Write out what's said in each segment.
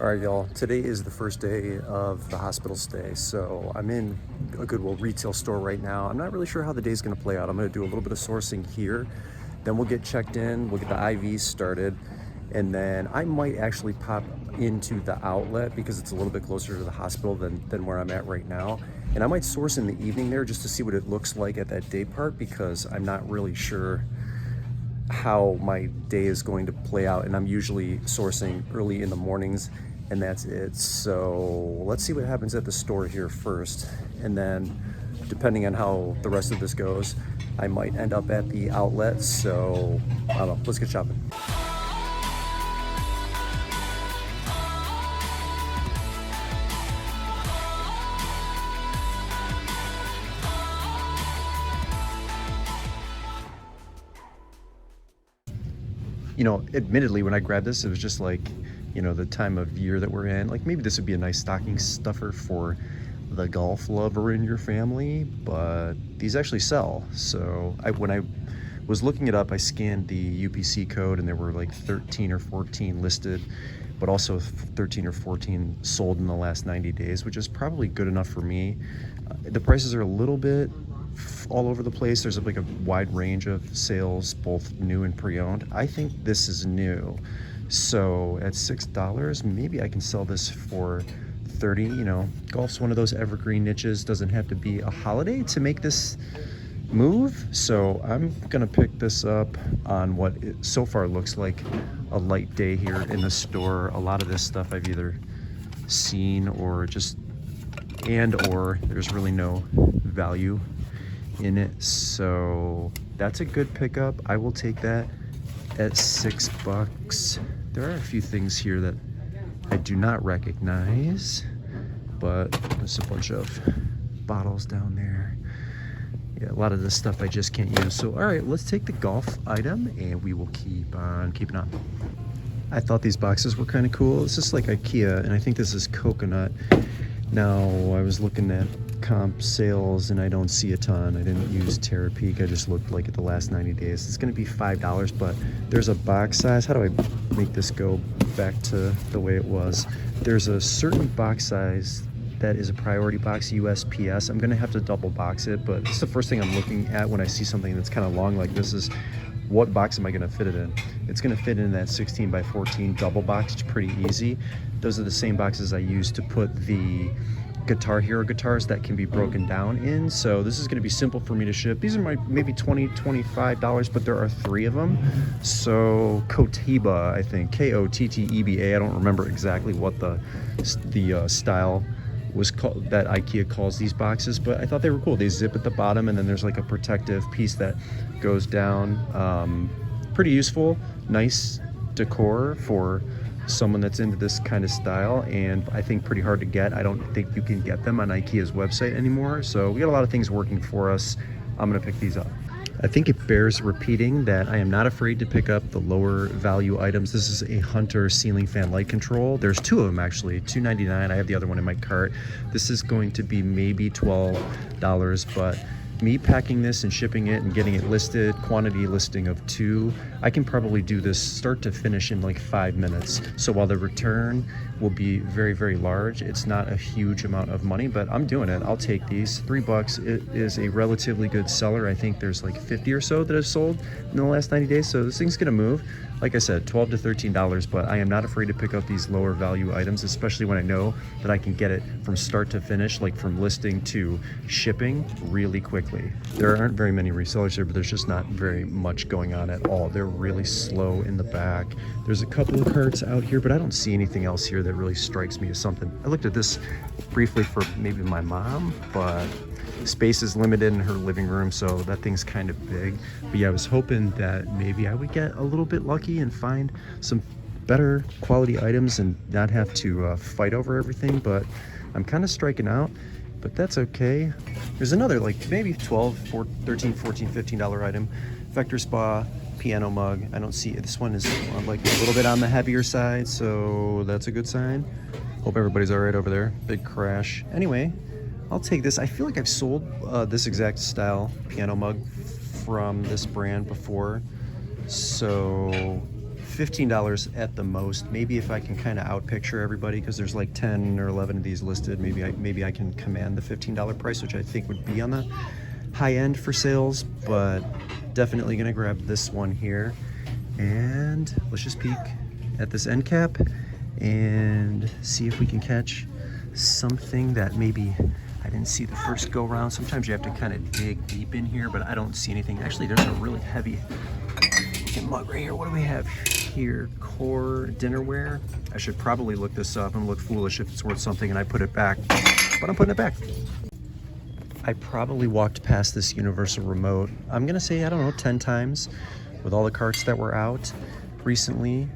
All right, y'all. Today is the first day of the hospital stay. So I'm in a Goodwill retail store right now. I'm not really sure how the day's going to play out. I'm going to do a little bit of sourcing here. Then we'll get checked in. We'll get the IVs started. And then I might actually pop into the outlet because it's a little bit closer to the hospital than where I'm at right now. And I might source in the evening there just to see what it looks like at that day part because I'm not really sure how my day is going to play out, and I'm usually sourcing early in the mornings, and that's it. So let's see what happens at the store here first, and then depending on how the rest of this goes, I might end up at the outlet. So I don't know, let's get shopping. Admittedly, when I grabbed this, it was just like, the time of year that we're in. Like maybe this would be a nice stocking stuffer for the golf lover in your family, but these actually sell. So when I was looking it up, I scanned the UPC code and there were like 13 or 14 listed, but also 13 or 14 sold in the last 90 days, which is probably good enough for me. The prices are a little bit all over the place. There's like a wide range of sales, both new and pre-owned. I think this is new. So at $6, maybe I can sell this for 30. Golf's one of those evergreen niches. Doesn't have to be a holiday to make this move. So I'm gonna pick this up on what it so far looks like a light day here in the store. A lot of this stuff I've either seen or or there's really no value in it. So that's a good pickup. I will take that at $6. There are a few things here that I do not recognize, but there's a bunch of bottles down there. Yeah, a lot of this stuff I just can't use. So all right, let's take the golf item and we will keep on keeping on. I thought these boxes were kind of cool. It's just like IKEA, and I think this is coconut. Now I was looking at comp sales and I don't see a ton. I didn't use Terra Peak. I just looked like at the last 90 days. It's going to be $5, but there's a box size. How do I make this go back to the way it was? There's a certain box size that is a priority box, USPS. I'm going to have to double box it, but it's the first thing I'm looking at when I see something that's kind of long like this is what box am I going to fit it in? It's going to fit in that 16 by 14 double box. It's pretty easy. Those are the same boxes I use to put the Guitar Hero guitars that can be broken down in. So this is going to be simple for me to ship. These are maybe $20-25, but there are 3 of them. So Kotteba, I think, Kotteba. I don't remember exactly what the style was called that IKEA calls these boxes, but I thought they were cool. They zip at the bottom and then there's like a protective piece that goes down. Pretty useful, nice decor for someone that's into this kind of style, and I think pretty hard to get. I don't think you can get them on IKEA's website anymore, so we got a lot of things working for us. I'm gonna pick these up. I think it bears repeating that I am not afraid to pick up the lower value items. This is a Hunter ceiling fan light control. There's 2 of them actually, $2.99. I have the other one in my cart. This is going to be maybe $12, but me packing this and shipping it and getting it listed, quantity listing of 2, I can probably do this start to finish in like 5 minutes. So while the return will be very, very large, it's not a huge amount of money, but I'm doing it. I'll take these. $3. It is a relatively good seller. I think there's like 50 or so that have sold in the last 90 days. So this thing's gonna move. Like I said, $12 to $13, but I am not afraid to pick up these lower value items, especially when I know that I can get it from start to finish, like from listing to shipping really quickly. There aren't very many resellers here, but there's just not very much going on at all. They're really slow in the back. There's a couple of carts out here, but I don't see anything else here that really strikes me as something. I looked at this briefly for maybe my mom, but space is limited in her living room, so that thing's kind of big. But yeah, I was hoping that maybe I would get a little bit lucky and find some better quality items and not have to fight over everything, but I'm kind of striking out, but that's okay. There's another like maybe $12, $13, $14, $15 item. Vector Spa piano mug. I don't see it. This one is like a little bit on the heavier side, so that's a good sign. Hope everybody's all right over there. Big crash. Anyway, I'll take this. I feel like I've sold this exact style piano mug from this brand before. So $15 at the most. Maybe if I can kind of outpicture everybody, because there's like 10 or 11 of these listed, maybe I can command the $15 price, which I think would be on the high end for sales, but definitely gonna grab this one here. And let's just peek at this end cap and see if we can catch something that maybe I didn't see the first go round. Sometimes you have to kind of dig deep in here, but I don't see anything. Actually, there's a really heavy looking mug right here. What do we have here? Core dinnerware. I should probably look this up and look foolish if it's worth something and I put it back, but I'm putting it back. I probably walked past this universal remote, I'm gonna say, I don't know, 10 times with all the carts that were out recently.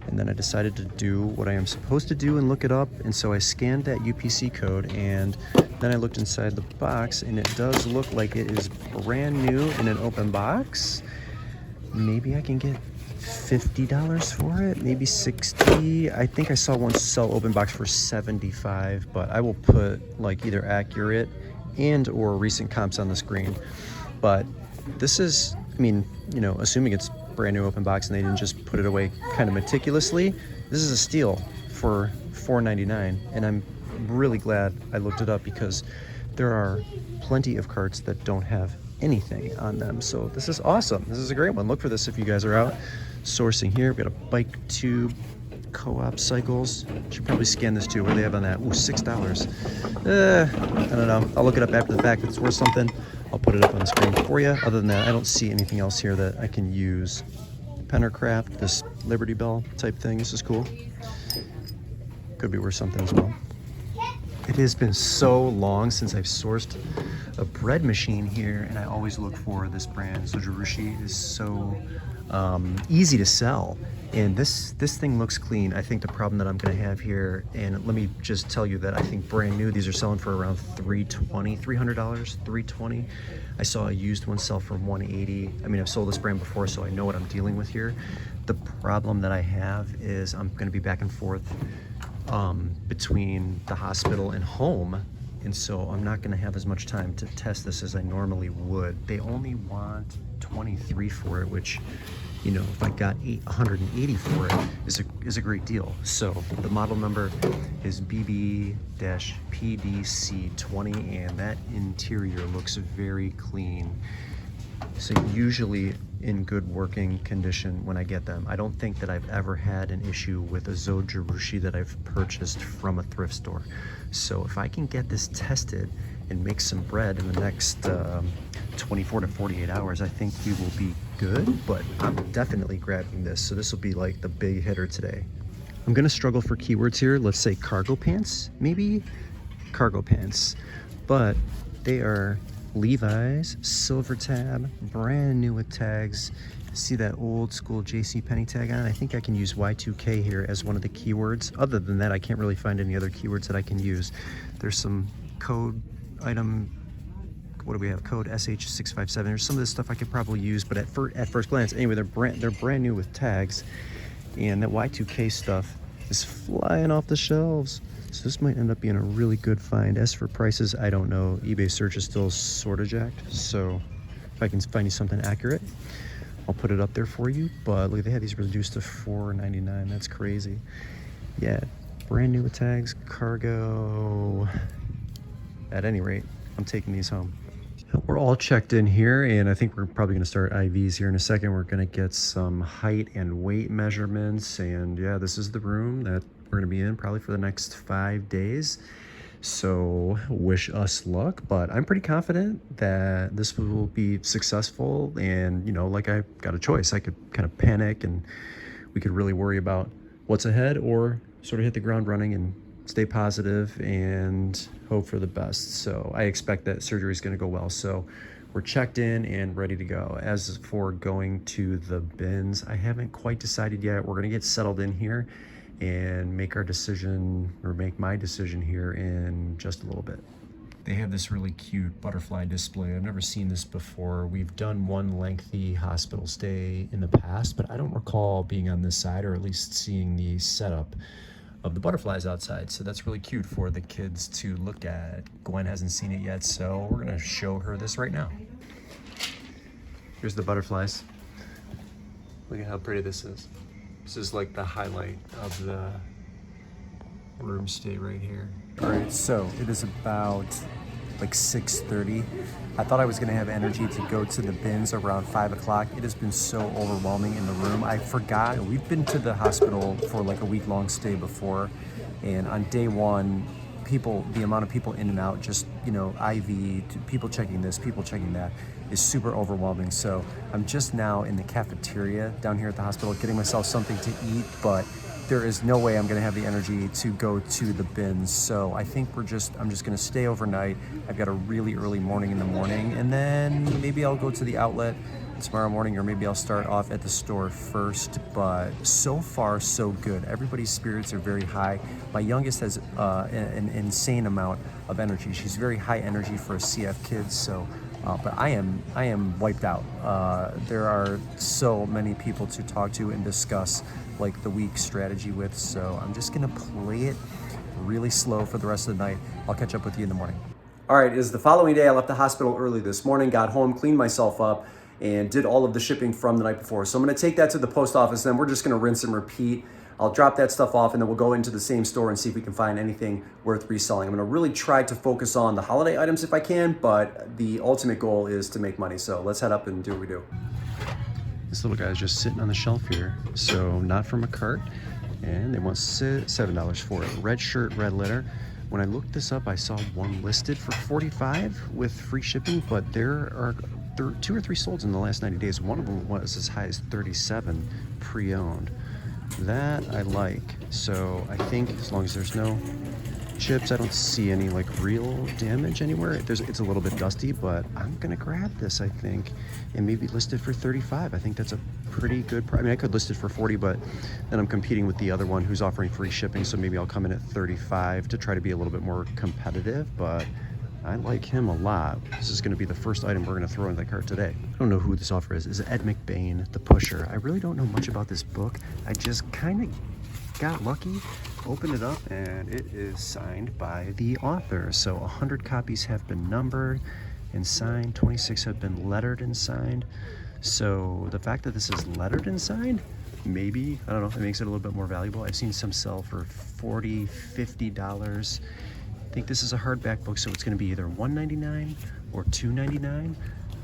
And then I decided to do what I am supposed to do and look it up. And so I scanned that UPC code and then I looked inside the box and it does look like it is brand new in an open box. Maybe I can get $50 for it, maybe 60. I think I saw one sell open box for 75, but I will put like either accurate and or recent comps on the screen. But this is, I mean, you know, assuming it's brand new open box and they didn't just put it away kind of meticulously, this is a steal for $4.99. And I'm really glad I looked it up because there are plenty of carts that don't have anything on them. So this is awesome. This is a great one. Look for this if you guys are out sourcing here. We've got a bike tube, co-op cycles. Should probably scan this too. What do they have on that? Ooh, $6. I don't know. I'll look it up after the fact. If it's worth something, I'll put it up on the screen for you. Other than that, I don't see anything else here that I can use. Pennercraft, this Liberty Bell type thing. This is cool. Could be worth something as well. It has been so long since I've sourced a bread machine here, and I always look for this brand. Zojirushi is so easy to sell. And this thing looks clean. I think the problem that I'm gonna have here, and let me just tell you that I think brand new, these are selling for around $300, $320. I saw a used one sell for $180. I mean, I've sold this brand before, so I know what I'm dealing with here. The problem that I have is I'm gonna be back and forth between the hospital and home. And so I'm not gonna have as much time to test this as I normally would. They only want 23 for it, which, you know, if I got 180 for it is a great deal. So the model number is BB-PDC20, and that interior looks very clean. So usually in good working condition when I get them. I don't think that I've ever had an issue with a Zojirushi that I've purchased from a thrift store. So if I can get this tested and make some bread in the next 24 to 48 hours, I think we will be good, but I'm definitely grabbing this. So this will be like the big hitter today. I'm gonna struggle for keywords here. Let's say cargo pants, maybe cargo pants, but they are Levi's, silver tab, brand new with tags. See that old school JCPenney tag on it? I think I can use Y2K here as one of the keywords. Other than that, I can't really find any other keywords that I can use. There's some code item, what do we have? Code SH657. There's some of this stuff I could probably use, but at first glance, anyway, they're brand new with tags. And that Y2K stuff is flying off the shelves. So this might end up being a really good find. As for prices, I don't know. eBay search is still sort of jacked. So if I can find you something accurate, I'll put it up there for you. But look, they had these reduced to $4.99. That's crazy. Yeah, brand new with tags, cargo. At any rate, I'm taking these home. We're all checked in here, and I think we're probably gonna start IVs here in a second. We're gonna get some height and weight measurements, and yeah, this is the room that we're gonna be in probably for the next 5 days. So wish us luck, but I'm pretty confident that this will be successful. And you know, like I got a choice. I could kind of panic and we could really worry about what's ahead, or sort of hit the ground running and stay positive and hope for the best. So I expect that surgery is going to go well. So we're checked in and ready to go. As for going to the bins, I haven't quite decided yet. We're going to get settled in here and make our decision, or make my decision here in just a little bit. They have this really cute butterfly display. I've never seen this before. We've done one lengthy hospital stay in the past, but I don't recall being on this side, or at least seeing the setup of the butterflies outside. So that's really cute for the kids to look at. Gwen hasn't seen it yet, so we're gonna show her this right now. Here's the butterflies. Look at how pretty this is. This is like the highlight of the room stay right here. All right, so it is about like 6:30. I thought I was gonna have energy to go to the bins around 5 o'clock. It has been so overwhelming in the room. I forgot, we've been to the hospital for like a week-long stay before, and on day one, the amount of people in and out, just, you know, IV, people checking this, people checking that, is super overwhelming. So I'm just now in the cafeteria down here at the hospital getting myself something to eat, but there is no way I'm gonna have the energy to go to the bins. So I think I'm just gonna stay overnight. I've got a really early morning in the morning, and then maybe I'll go to the outlet tomorrow morning, or maybe I'll start off at the store first. But so far so good. Everybody's spirits are very high. My youngest has an insane amount of energy. She's very high energy for a CF kid, so but I am wiped out. There are so many people to talk to and discuss like the week strategy with, so I'm just gonna play it really slow for the rest of the night. I'll catch up with you in the morning. All right, it is the following day. I left the hospital early this morning, got home, cleaned myself up, and did all of the shipping from the night before. So I'm gonna take that to the post office, then we're just gonna rinse and repeat. I'll drop that stuff off, and then we'll go into the same store and see if we can find anything worth reselling. I'm gonna really try to focus on the holiday items if I can, but the ultimate goal is to make money. So let's head up and do what we do. This little guy's just sitting on the shelf here, so not from a cart, and they want $7 for it. Red shirt, red letter. When I looked this up, I saw one listed for $45 with free shipping, but there are 2 or 3 sold in the last 90 days. One of them was as high as $37 pre-owned. That I like. So I think as long as there's no chips, I don't see any like real damage anywhere. It's a little bit dusty, but I'm gonna grab this, I think, and maybe list it for $35. I think that's a pretty good price. I mean, I could list it for $40, but then I'm competing with the other one who's offering free shipping, so maybe I'll come in at $35 to try to be a little bit more competitive, but I like him a lot. This is gonna be the first item we're gonna throw in the cart today. I don't know who this offer is. Is it Ed McBain, The Pusher? I really don't know much about this book. I just kind of got lucky, opened it up, and it is signed by the author. So 100 copies have been numbered and signed, 26 have been lettered and signed. So the fact that this is lettered and signed, maybe, I don't know, it makes it a little bit more valuable. I've seen some sell for $40, $50. I think this is a hardback book, so it's gonna be either $1.99 or $2.99.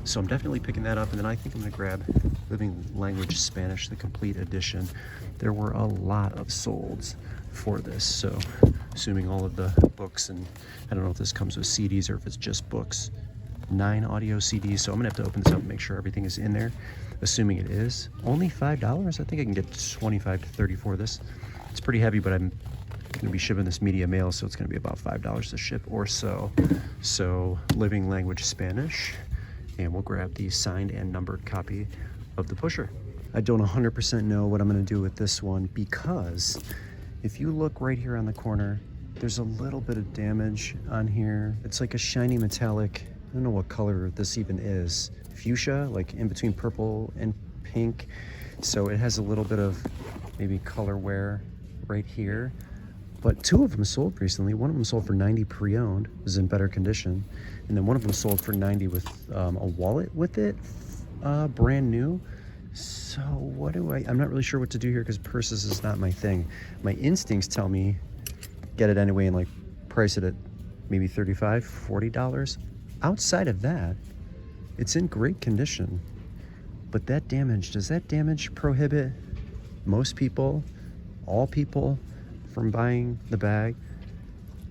So I'm definitely picking that up, and then I think I'm gonna grab Living Language Spanish, the complete edition. There were a lot of solds for this, so assuming all of the books, and I don't know if this comes with CDs or if it's just books, 9 audio CDs, so I'm gonna have to open this up and make sure everything is in there. Assuming it is, only $5. I think I can get 25 to 30 for this. It's pretty heavy, but I'm gonna be shipping this media mail, so it's gonna be about $5 to ship or so. So Living Language Spanish, and we'll grab the signed and numbered copy of The Pusher. I don't 100% know what I'm gonna do with this one, because if you look right here on the corner, there's a little bit of damage on here. It's like a shiny metallic, I don't know what color this even is. Fuchsia, like in between purple and pink. So it has a little bit of maybe color wear right here. But 2 of them sold recently. One of them sold for $90 pre-owned, was in better condition. And then one of them sold for $90 with a wallet with it, brand new. So what do I'm not really sure what to do here, because purses is not my thing. My instincts tell me get it anyway and like price it at maybe $35, $40. Outside of that, it's in great condition. But that damage, does that damage prohibit most people, all people, from buying the bag?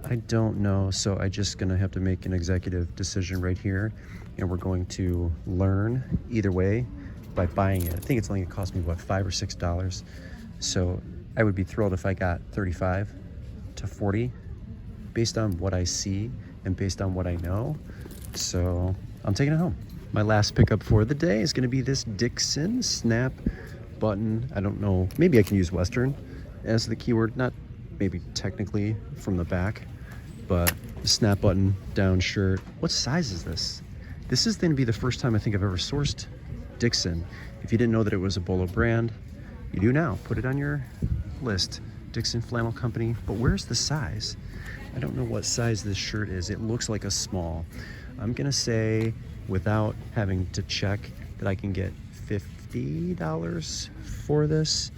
I don't know, so I'm just gonna have to make an executive decision right here, and we're going to learn either way by buying it. I think it's only gonna cost me, what, $5 or $6. So I would be thrilled if I got 35 to 40 based on what I see and based on what I know. So I'm taking it home. My last pickup for the day is gonna be this Dixon snap button. I don't know, maybe I can use Western as the keyword, not maybe technically from the back, but snap button down shirt. What size is this? This is going to be the first time I think I've ever sourced Dixon. If you didn't know that it was a Bolo brand, you do now. Put it on your list. Dixon Flannel Company. But where's the size? I don't know what size this shirt is. It looks like a small. I'm gonna say, without having to check, that I can get $50 for this.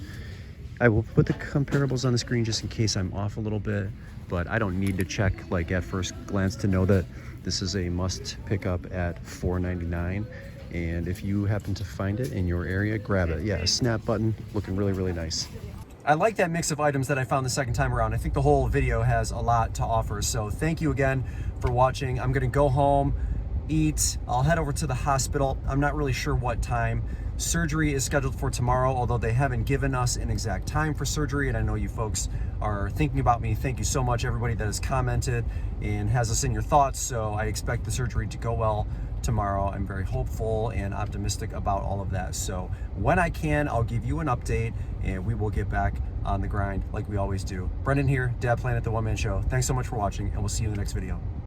I will put the comparables on the screen just in case I'm off a little bit, but I don't need to check like at first glance to know that this is a must pick up at $4.99. And if you happen to find it in your area, grab it. Yeah, a snap button, looking really, really nice. I like that mix of items that I found the second time around. I think the whole video has a lot to offer. So thank you again for watching. I'm gonna go home, eat. I'll head over to the hospital. I'm not really sure what time. Surgery is scheduled for tomorrow, although they haven't given us an exact time for surgery, and I know you folks are thinking about me. Thank you so much, everybody that has commented and has us in your thoughts. So I expect the surgery to go well tomorrow. I'm very hopeful and optimistic about all of that. So when I can, I'll give you an update and we will get back on the grind like we always do. Brendan here, Dad Planet, the One Man Show. Thanks so much for watching, and we'll see you in the next video.